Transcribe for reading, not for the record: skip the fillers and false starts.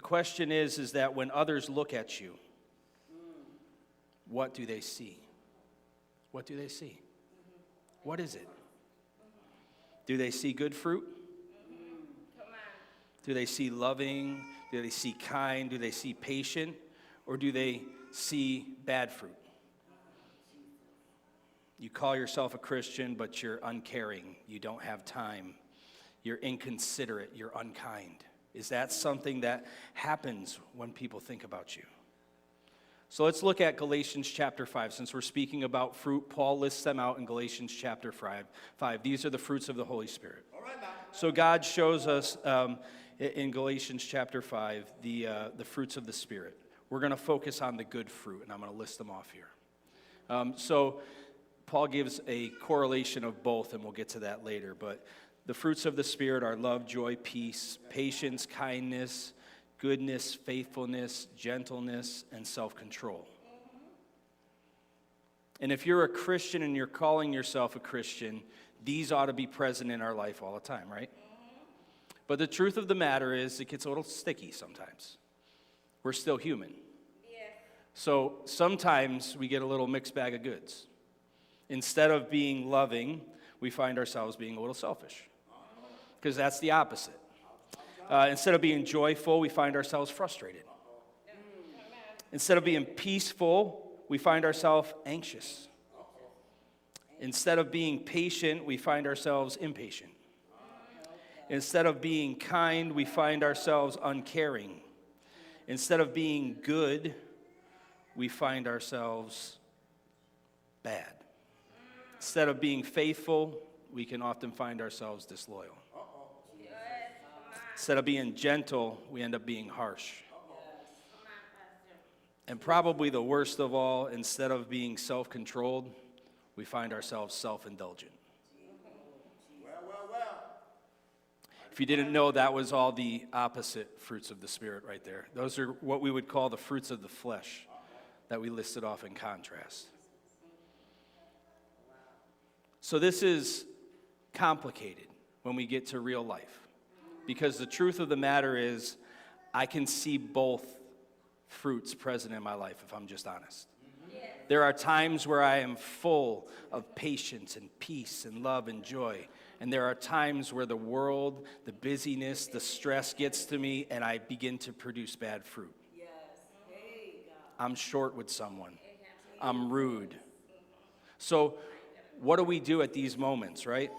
question is that when others look at you, what do they see? What do they see? What is it? Do they see good fruit? Do they see loving? Do they see kind? Do they see patient? Or do they see bad fruit? You call yourself a Christian, but you're uncaring. You don't have time. You're inconsiderate. You're unkind. Is that something that happens when people think about you? So let's look at Galatians chapter 5. Since we're speaking about fruit, Paul lists them out in Galatians chapter 5. These are the fruits of the Holy Spirit. So God shows us in Galatians chapter 5 the fruits of the Spirit. We're going to focus on the good fruit, and I'm going to list them off here. So Paul gives a correlation of both, and we'll get to that later. But the fruits of the Spirit are love, joy, peace, patience, kindness, goodness, faithfulness, gentleness, and self-control. And if you're a Christian and you're calling yourself a Christian, these ought to be present in our life all the time, right? But the truth of the matter is it gets a little sticky sometimes. We're still human. So sometimes we get a little mixed bag of goods. Instead of being loving, we find ourselves being a little selfish. Because that's the opposite. Instead of being joyful, we find ourselves frustrated. Instead of being peaceful, we find ourselves anxious. Instead of being patient, we find ourselves impatient. Instead of being kind, we find ourselves uncaring. Instead of being good, we find ourselves bad. Instead of being faithful, we can often find ourselves disloyal. Instead of being gentle, we end up being harsh. And probably the worst of all, instead of being self-controlled, we find ourselves self-indulgent. If you didn't know, that was all the opposite fruits of the Spirit right there. Those are what we would call the fruits of the flesh that we listed off in contrast. So this is complicated when we get to real life. Because the truth of the matter is, I can see both fruits present in my life, if I'm just honest. There are times where I am full of patience and peace and love and joy. And there are times where the world, the busyness, the stress gets to me, and I begin to produce bad fruit. I'm short with someone. I'm rude. So what do we do at these moments, right?